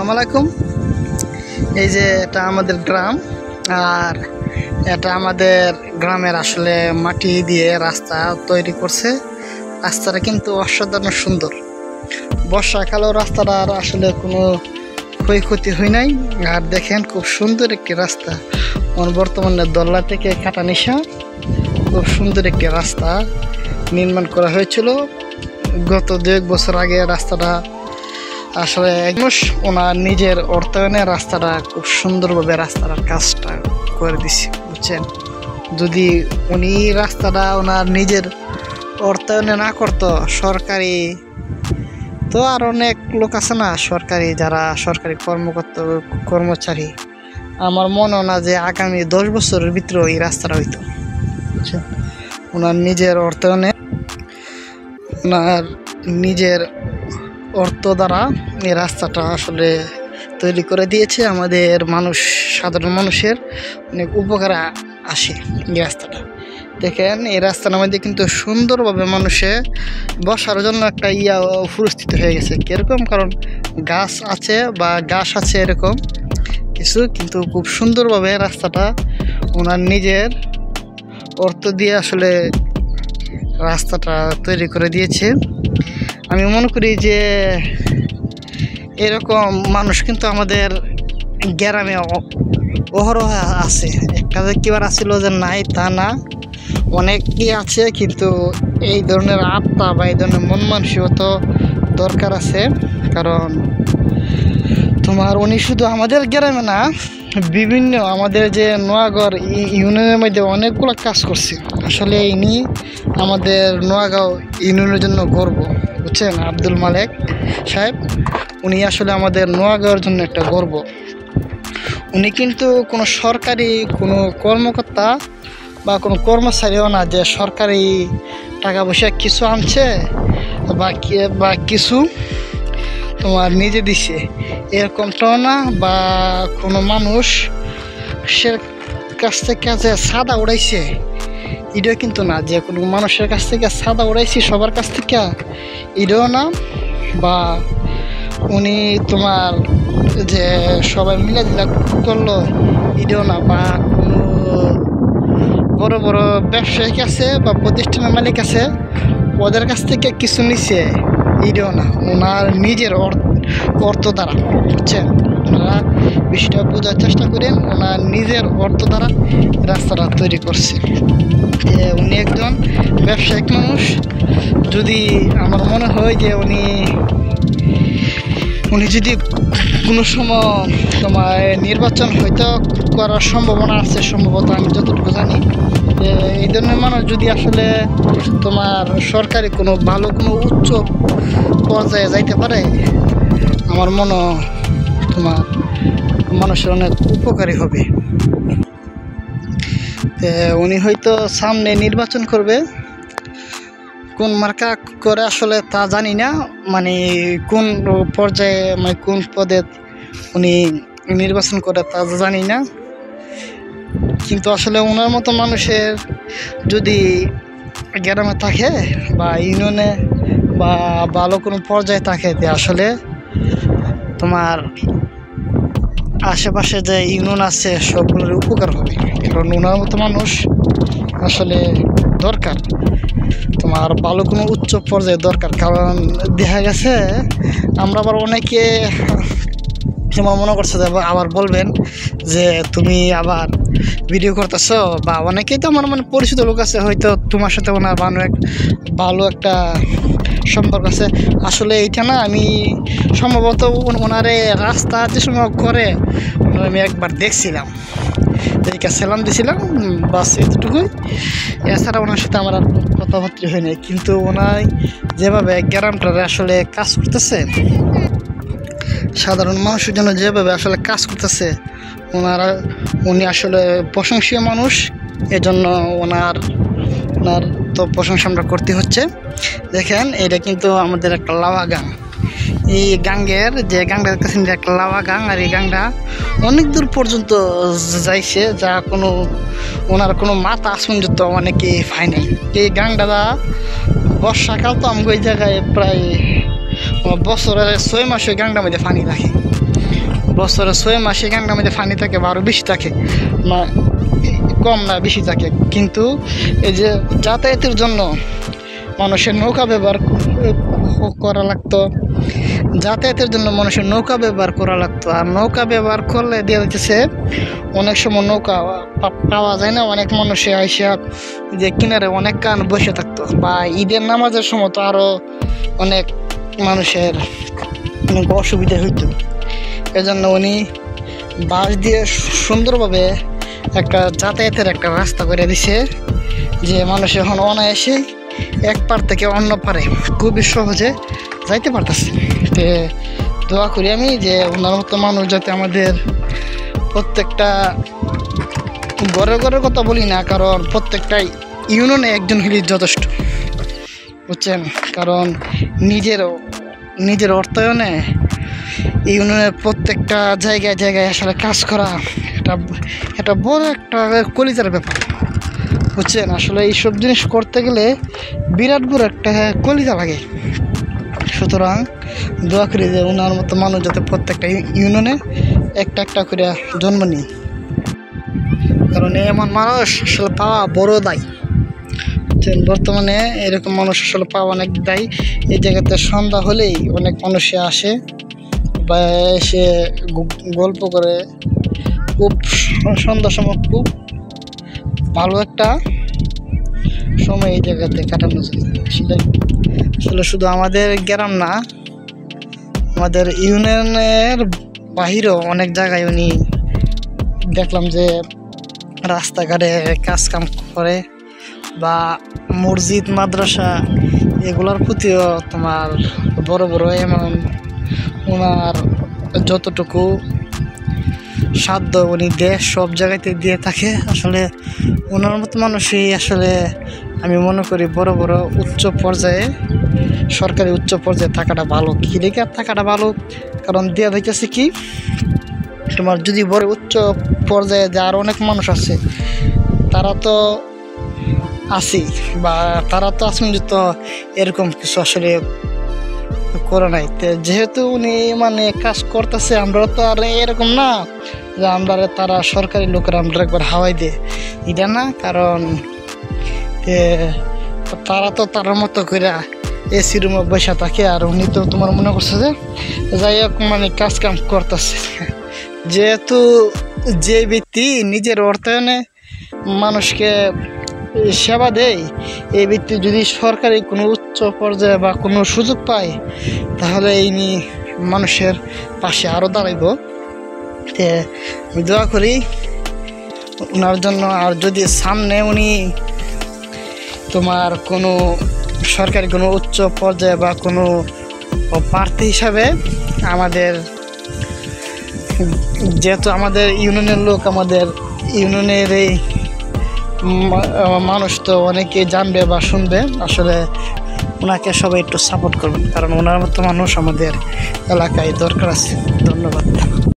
আসসালামু আলাইকুম। এই যে এটা আমাদের গ্রাম, আর এটা আমাদের গ্রামের আসলে মাটি দিয়ে রাস্তা তৈরি করছে। রাস্তাটা কিন্তু অসাধারণ সুন্দর। বর্ষাকালেও রাস্তাটার আসলে কোনো ক্ষয়ক্ষতি হয় নাই। আর দেখেন খুব সুন্দর একটি রাস্তা। বর্তমানে দল্লা থেকে কাটানিশা খুব সুন্দর একটি রাস্তা নির্মাণ করা হয়েছিল গত 2 বছর আগে। রাস্তাটা আসলে মানুষ ওনার নিজের অর্থায়নে রাস্তাটা খুব সুন্দরভাবে রাস্তাটার কাজটা করে দিছে, বুঝছেন। যদি উনি রাস্তাটা ওনার নিজের অর্থায়নে না করতো, সরকারি তো আর অনেক লোক আছে না, সরকারি যারা সরকারি কর্মচারী, আমার মনে হয় না যে আগামী 10 বছরের ভিতরে এই রাস্তাটা হইতো, বুঝছেন। ওনার নিজের অর্থায়নে, ওনার নিজের অর্থ দ্বারা এই রাস্তাটা আসলে তৈরি করে দিয়েছে। আমাদের সাধারণ মানুষের অনেক উপকারে আসে এই রাস্তাটা। দেখেন এই রাস্তার মধ্যে কিন্তু সুন্দরভাবে মানুষে বসার জন্য একটা পরিস্থিত হয়ে গেছে। কিরকম? কারণ গাছ আছে এরকম কিছু, কিন্তু খুব সুন্দরভাবে রাস্তাটা ওনার নিজের অর্থ দিয়ে আসলে রাস্তাটা তৈরি করে দিয়েছে। আমি মনে করি যে এরকম মানুষ কিন্তু আমাদের গ্রামে অহরহ আছে। একটা যে কিবার আসছিল যে নাই তা না, অনেকই আছে, কিন্তু এই ধরনের আত্মা বা এই ধরনের মন মানসিকতা দরকার আছে। কারণ উনি শুধু আমাদের গ্রামে না, বিভিন্ন আমাদের যে নোয়াগাঁও ইউনিয়নের মধ্যে অনেকগুলো কাজ করছে। আসলে ইনি আমাদের নোয়াগাঁও ইউনিয়নের জন্য গর্ব, বুঝছেন। আব্দুল মালেক সাহেব, উনি আসলে আমাদের নোয়াগাঁওয়ের জন্য একটা গর্ব। উনি কিন্তু কোনো সরকারি কোনো কর্মকর্তা বা কোনো কর্মচারীও না যে সরকারি টাকা পয়সা কিছু আনছে বা কিছু নিজে দিছে, এরকমটাও না। বা কোনো মানুষের কাছ থেকে যে সাদা উড়াইছে, এটাও কিন্তু না। যে কোনো মানুষের কাছ থেকে সাদা উড়াইছি সবার কাছ থেকে, এটাও না। বা উনি যে সবাই মিলে দিলা করলো, এটাও না। বা কোনো বড় বড় ব্যবসায়িক আছে বা প্রতিষ্ঠানের মালিক আছে, ওদের কাছ থেকে কিছু নিছে, এটাও না। ওনার নিজের অর্থ দ্বারা, বুঝছেন। আপনারা বিষয়টা বোঝার চেষ্টা করেন। ওনার নিজের অর্থ দ্বারা রাস্তাটা তৈরি করছে। উনি একজন ব্যবসায়িক মানুষ। যদি আমার মনে হয় যে উনি যদি কোনো সময় নির্বাচন হয়তো করার সম্ভাবনা আছে, সম্ভবত, আমি যতটুকু জানি। এই ধরনের মানুষ যদি আসলে সরকারি কোনো ভালো কোনো উচ্চ পর্যায়ে যাইতে পারে, আমার মনে মানুষের অনেক উপকারী হবে। উনি হয়তো সামনে নির্বাচন করবে, কোন মার্কা করে আসলে তা জানি না, কোন পর্যায়ে কোন পদে উনি নির্বাচন করে তা জানি না। কিন্তু আসলে ওনার মতো মানুষের যদি গ্রামে থাকে বা ইউনিয়নে বা ভালো কোনো পর্যায়ে থাকে, আসলে আশেপাশে যে ইউনিয়ন আছে সবগুলোর উপকার হবে। কারণ ওনার মতো মানুষ আসলে দরকার, ভালো কোনো উচ্চ পর্যায়ে দরকার। কারণ দেখা গেছে আমরা আবার অনেকে মনে করছে যে আবার বলবেন যে তুমি আবার ভিডিও করতেছো, বা অনেকেই তো আমার পরিচিত লোক আছে, হয়তো তোমার সাথে ওনার ভালো একটা সম্পর্ক আছে। আসলে এইটা না, আমি সম্ভবত ওনারে রাস্তা যে সময় করে আমি একবার দেখছিলাম, সালাম দিয়েছিলাম, বাস এতটুকুই। এছাড়া ওনার সাথে আমার আর কথাবার্তা হয় নাই। কিন্তু ওনার যেভাবে গ্রামটারে আসলে কাজ করতেছে, সাধারণ মানুষের জন্য যেভাবে আসলে কাজ করতেছে, উনি আসলে প্রশংসনীয় মানুষ। এজন্য ওনার তো প্রশংসা আমরা করতে হচ্ছে। দেখেন এটা কিন্তু আমাদের একটা লাওয়া গাং। এই গাংটা দেখতেছেন যে একটা লাওয়া গাং, আর এই গাংটা অনেক দূর পর্যন্ত যাইছে, যা ওনার কোনো মাথা আসনযুক্ত অনেকে পায় নাই। এই গাংটা বর্ষাকাল তো আমাকে ওই জায়গায় প্রায় বছরের 6 মাস ওই গাংটার মধ্যে পানি রাখে। বছরে 6 মাস এখানকার মধ্যে পানি থাকে বা আরও বেশি থাকে না, কম না বেশি থাকে। কিন্তু এই যে যাতায়াতের জন্য মানুষের নৌকা ব্যবহার করা লাগতো, যাতায়াতের জন্য মানুষের নৌকা ব্যবহার করা লাগতো। আর নৌকা ব্যবহার করলে দিয়ে যাচ্ছে অনেক সময় নৌকা পাওয়া যায় না, অনেক মানুষে আইসা যে কিনারে অনেক কান বসে থাকতো, বা ঈদের নামাজের সময় তো আরও অনেক মানুষের অনেক অসুবিধা হইতো। এজন্য উনি বাঁশ দিয়ে সুন্দরভাবে একটা যাতায়াতের একটা রাস্তা করে দিছে, যে মানুষ এখন অনায়াসে এক পার থেকে অন্য পারে খুবই সহজে যাইতে পারতেছে। তো দোয়া করি আমি যে ওনার মতো মানুষ যাতে আমাদের প্রত্যেকটা ঘরের কথা বলি না, কারণ প্রত্যেকটা ইউনিয়নে একজন হলে যথেষ্ট, বুঝছেন। কারণ নিজের অর্থায়নে ইউনিয়নের প্রত্যেকটা জায়গায় জায়গায় আসলে কাজ করা এটা বড় একটা কলিজার ব্যাপার, বুঝছেন। আসলে এইসব জিনিস করতে গেলে বিরাট বড় একটা কলিজা লাগে। সুতরাং দোয়া করি যে ওনার মতো মানুষ যাতে প্রত্যেকটা ইউনিয়নে একটা করে জন্ম নিই, কারণ এমন মানুষ আসলে পাওয়া বড় দায়। বর্তমানে এরকম মানুষ আসলে পাওয়া অনেক দায়ী। এই জায়গাতে সন্ধ্যা হলেই অনেক মানুষে আসে বা এসে গল্প করে, খুব সন্ধ্যার সময় খুব ভালো একটা সময় এই জায়গাতে কাটানো যায়। আসলে শুধু আমাদের গ্রাম না, আমাদের ইউনিয়নের বাহিরেও অনেক জায়গায় উনি দেখলাম যে রাস্তাঘাটে কাজ কাম করে, বা মসজিদ মাদ্রাসা এগুলোর প্রতিও তোমার বড় এমন ওনার যতটুকু সাধ্য উনি সব জায়গাতে দিয়ে থাকে। আসলে ওনার মতো মানুষই আসলে আমি মনে করি বড় উচ্চ পর্যায়ে, সরকারি উচ্চ পর্যায়ে থাকাটা ভালো। কী রেখে থাকাটা ভালো, কারণ দেওয়া দেখতেছে কি তোমার যদি বড় উচ্চ পর্যায়ে যে আরও অনেক মানুষ আছে, তারা তো আছি বা তারা তো আসুন তো এরকম কিছু আসলে করে নাই। যেহেতু উনি মানে কাজ করতেছে, আমরা তো আর এরকম না যে আমরা তারা সরকারি লোকেরা আমরা একবার হাওয়াই দেয়, এটা না। কারণ তারা তো তার মতো করে এসি রুমে বসে থাকে, আর উনি তো তোমার মনে করছে যে যাই হোক মানে কাজ কাম করতেছে। যেহেতু যে ব্যক্তি নিজের অর্থায়নে মানুষকে সেবা দেয়, এই ব্যক্তি যদি সরকারি কোনো উচ্চ পর্যায়ে বা কোনো সুযোগ পায়, তাহলে ইনি মানুষের পাশে আরও দাঁড়াইব। আমি দোয়া করি ওনার জন্য। আর যদি সামনে উনি তোমার কোনো সরকারি কোনো উচ্চ পর্যায়ে বা কোনো প্রার্থী হিসাবে, আমাদের যেহেতু আমাদের ইউনিয়নের লোক, আমাদের ইউনিয়নের এই মানুষ তো অনেকে জানবে বা শুনবে, আসলে ওনাকে সবাই একটু সাপোর্ট করবেন, কারণ ওনার মতো মানুষ আমাদের এলাকায় দরকার আছে। ধন্যবাদ।